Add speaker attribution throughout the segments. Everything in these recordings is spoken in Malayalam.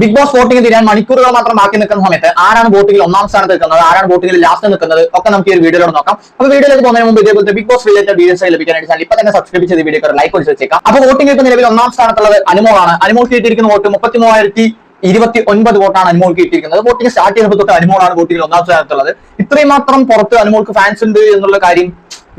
Speaker 1: ബിഗ് ബോസ് വോട്ടിംഗ് തീരാൻ മണിക്കൂറുകൾ മാത്രം ബാക്കി നിൽക്കുന്ന സമയത്ത് ആരാണ് വോട്ടിംഗിൽ ഒന്നാം സ്ഥാനത്ത് നിൽക്കുന്നത്, ആരാണ് വോട്ടിംഗിൽ ലാസ്റ്റ് നിൽക്കുന്നത് ഒക്കെ നമുക്ക് ഈ ഒരു വീഡിയോയിലൂടെ നോക്കാം. അപ്പോൾ വീഡിയോയിലേക്ക് പോകുന്നതിന് മുമ്പ് ഇതേപോലത്തെ ബിഗ് ബോസ് റിലേറ്റഡ് വീഡിയോസ് ലഭിക്കാനായിട്ട് ചാനൽ ഇപ്പൊ തന്നെ സബ്സ്ക്രൈബ് ചെയ്ത് വീഡിയോ ലൈക്ക് അടിച്ച് വെച്ചേക്കാം. അപ്പോൾ വോട്ടിംഗ് ഇപ്പൊ നിലവിൽ ഒന്നാം സ്ഥാനത്തുള്ളത് അനുമോളാണ്. അനുമോൾ കിട്ടിയിരിക്കുന്ന വോട്ട് 33,029 വോട്ടാണ് അനുമോൾക്ക് കിട്ടിയിരിക്കുന്നത്. വോട്ടിംഗ് സ്റ്റാർട്ട് ചെയ്തപ്പോൾ തൊട്ട് അനുമോളാണ് വോട്ടിംഗിൽ ഒന്നാം സ്ഥാനത്തുള്ളത്. ഇത്രയും മാത്രം പുറത്ത് അനുമോൾക്ക് ഫാൻസ് ഉണ്ട് എന്നുള്ള കാര്യം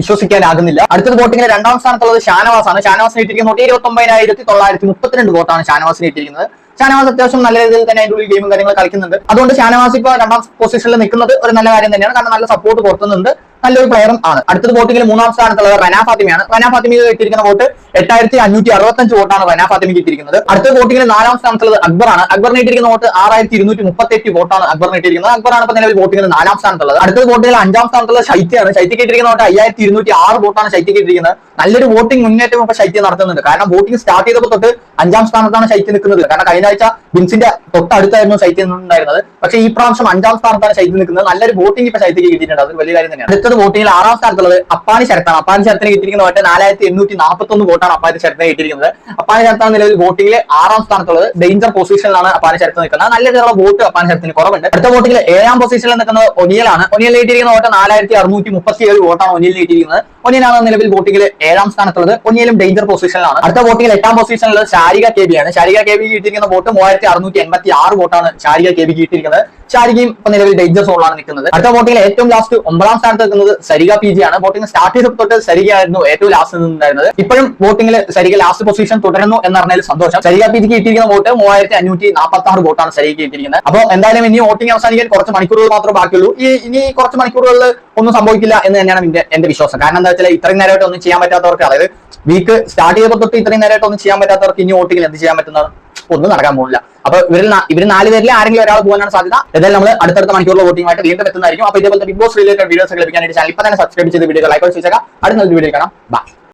Speaker 1: വിശ്വസിക്കാനാകുന്നില്ല. അടുത്തത് വോട്ടിംഗിൽ രണ്ടാം സ്ഥാനത്തുള്ളത് ഷാനവാസാണ്. ഷാനവാസിന് കിട്ടിയിരിക്കുന്ന വോട്ട് 29,932 വോട്ടാണ് ഷാനവാസിന് കിട്ടിയിരിക്കുന്നത്. ഷാനവാസ് അത്യാവശ്യം നല്ല രീതിയിൽ തന്നെ അതിന്റെ ഉള്ളിൽ ഗെയിമും കാര്യങ്ങൾ കളിക്കുന്നുണ്ട്. അതുകൊണ്ട് ഷാനവാസ് ഇപ്പോൾ രണ്ടാം പൊസിഷനിൽ നിൽക്കുന്നത് ഒരു നല്ല കാര്യം തന്നെയാണ്. കാരണം നല്ല സപ്പോർട്ട് പുറത്തുന്നുണ്ട്, നല്ലൊരു പ്ലെയറും ആണ്. അടുത്തത് വോട്ടിംഗിൽ മൂന്നാം സ്ഥാനത്തുള്ളത് റന ഫാത്തിമയാണ്. റന ഫാത്തിമയ്ക്ക് കിട്ടിയിരിക്കുന്ന വോട്ട് 8,565 വോട്ടാണ് റന ഫാത്തിമയ്ക്ക് കിട്ടിയിരിക്കുന്നത്. അടുത്ത വോട്ടിംഗിൽ നാലാം സ്ഥാനത്തുള്ളത് അക്ബറാണ്. അക്ബറിന് കിട്ടിയിരിക്കുന്ന വോട്ട് 6,238 വോട്ടാണ് അക്ബറിന് കിട്ടിയിരിക്കുന്നത്. അക്ബറാണ് ഇപ്പോൾ നിലവിൽ വോട്ടിംഗിൽ നാലാം സ്ഥാനത്തുള്ളത്. അടുത്തത് വോട്ടിംഗിൽ അഞ്ചാം സ്ഥാനത്തുള്ളത് ശൈത്യയാണ്. ശൈത്യക്ക് കിട്ടിയിരിക്കുന്ന വോട്ട് 5,206 വോട്ടാണ് ശൈത്യക്ക് കിട്ടിയിരിക്കുന്നത്. നല്ലൊരു വോട്ടിംഗ് മുന്നേറ്റം ഇപ്പൊ ശൈത്യം നടത്തുന്നുണ്ട്. കാരണം വോട്ടിംഗ് സ്റ്റാർട്ട് ചെയ്തപ്പോൾ തൊട്ട് അഞ്ചാം സ്ഥാനത്താണ് ശൈത്യം നിൽക്കുന്നത്. കാരണം കഴിഞ്ഞ ആഴ്ച ബിൻസിന്റെ തൊട്ടടുത്തായിരുന്നു ശൈത്യം ഉണ്ടായിരുന്നത്. പക്ഷേ ഈ പ്രാവശ്യം അഞ്ചാം സ്ഥാനത്താണ് ശൈത്യം നിൽക്കുന്നത്. നല്ലൊരു വോട്ടിംഗ് ഇപ്പൊ ശൈത്യക്ക് കിട്ടിയിട്ടുണ്ട്. അത് വലിയ കാര്യം തന്നെയാണ്. അടുത്തത് വോട്ടിംഗിൽ ആറാം സ്ഥാനത്തുള്ളത് അപ്പാനി ശരത്താണ്. അപ്പാനി ശരത്തിന് കിട്ടിയിരിക്കുന്ന വോട്ട് 4,841 വോട്ടാണ് അപ്പാനി ശരത്തിന് കിട്ടിയിരിക്കുന്നത്. അപ്പാനി ശരത്താണ് നിലവിൽ വോട്ടിംഗിൽ ആറാം സ്ഥാനത്തുള്ളത്. ഡേഞ്ചർ പൊസിഷനിലാണ് അപ്പാനി ശരത്ത് നിൽക്കുന്നത്. നല്ല രീതിയിലുള്ള വോട്ട് അപ്പാനി ശരത്തിന് കുറവുണ്ട്. അടുത്ത വോട്ടിംഗിൽ ഏഴാം പൊസിഷനിൽ നിൽക്കുന്നത് ഒനിയലാണ്. ഒനിയൽ കിട്ടിയിരിക്കുന്ന വോട്ട് 4,637 വോട്ടാണ് ഒനിയൽ കിട്ടിയിരിക്കുന്നത്. ഒനിയലാണ് നിലവിൽ വോട്ടിംഗിൽ ഏഴാം സ്ഥാനത്തുള്ളത്. ഒനിയലും ഡേഞ്ചർ പൊസിഷനിലാണ്. അടുത്ത വോട്ടിംഗിൽ എട്ടാം പൊസിഷനിലുള്ളത് ഷാരിക കെബിയാണ്. ഷാരിക കെബി കിട്ടിയിരിക്കുന്ന വോട്ട് 3,686 വോട്ടാണ് ഷാരിക കെബി കിട്ടിയിരിക്കുന്നത്. ഷാരികയും ഇപ്പൊ നിലവിൽ ഡേഞ്ചർ സോണിലാണ് നിൽക്കുന്നത്. അടുത്ത വോട്ടിംഗിൽ ഏറ്റവും ലാസ്റ്റ് 9ാം സ്ഥാനത്ത് നിൽക്കുന്നത് സരിക പി ജി ആണ്. വോട്ടിംഗ് സ്റ്റാർട്ട് ചെയ്തപ്പോൾ തൊട്ട് സരിക ആയിരുന്നു ഏറ്റവും ലാസ്റ്റ് നിന്നുണ്ടായിരുന്നത്. ഇപ്പോഴും വോട്ടിംഗിൽ സരിക ലാസ്റ്റ് പൊസിഷൻ തുടരുന്നു എന്നറിഞ്ഞതിൽ സന്തോഷം. സരിക പി ജിക്ക് കിട്ടിയിരിക്കുന്ന വോട്ട് 3,546 വോട്ടാണ് സരികയ്ക്ക് കിട്ടിയിരിക്കുന്നത്. അപ്പോൾ എന്തായാലും ഇനി വോട്ടിംഗ് അവസാനിക്കാൻ കുറച്ച് മണിക്കൂറുകൾ മാത്രമേ ബാക്കിയുള്ളൂ. ഇനി കുറച്ച് മണിക്കൂറുകളിൽ ഒന്നും സംഭവിക്കില്ല എന്ന് തന്നെയാണ് എന്റെ വിശ്വാസം. കാരണം എന്താ വെച്ചാൽ ഇത്രയും നേരമായിട്ട് ഒന്നും ചെയ്യാൻ പറ്റാത്തവർക്ക്, അതായത് വീക്ക് സ്റ്റാർട്ട് ചെയ്തപ്പോൾ തൊട്ട് ഇത്രയും നേരമായിട്ട് ഒന്നും ചെയ്യാൻ പറ്റാത്തവർക്ക് ഇനി വോട്ടിംഗിൽ എന്ത് ചെയ്യാൻ പറ്റുന്നത് ഒന്നും നടക്കാൻ പോകുന്നില്ല. അപ്പൊ ഇവർ 4 പേരിൽ ആരെങ്കിലും ഒരാൾ പോകാനാണ് സാധ്യത. ഏതായാലും നമ്മൾ അടുത്തടുത്ത മണിക്കൂറിലെ വോട്ടിംഗുമായിട്ട് വീണ്ടും എത്തുന്നതായിരിക്കും. അപ്പൊ ഇതേപോലത്തെ ബിഗ് ബോസ് റിലേറ്റഡ് വീഡിയോസ് ലഭിക്കാനായിട്ട് ചാനൽ ഇപ്പൊ തന്നെ സബ്സ്ക്രൈബ് ചെയ്ത് വീഡിയോ ലൈക്ക് ചെയ്തേക്കാം. അടുത്ത വീഡിയോ കാണാം. ബൈ.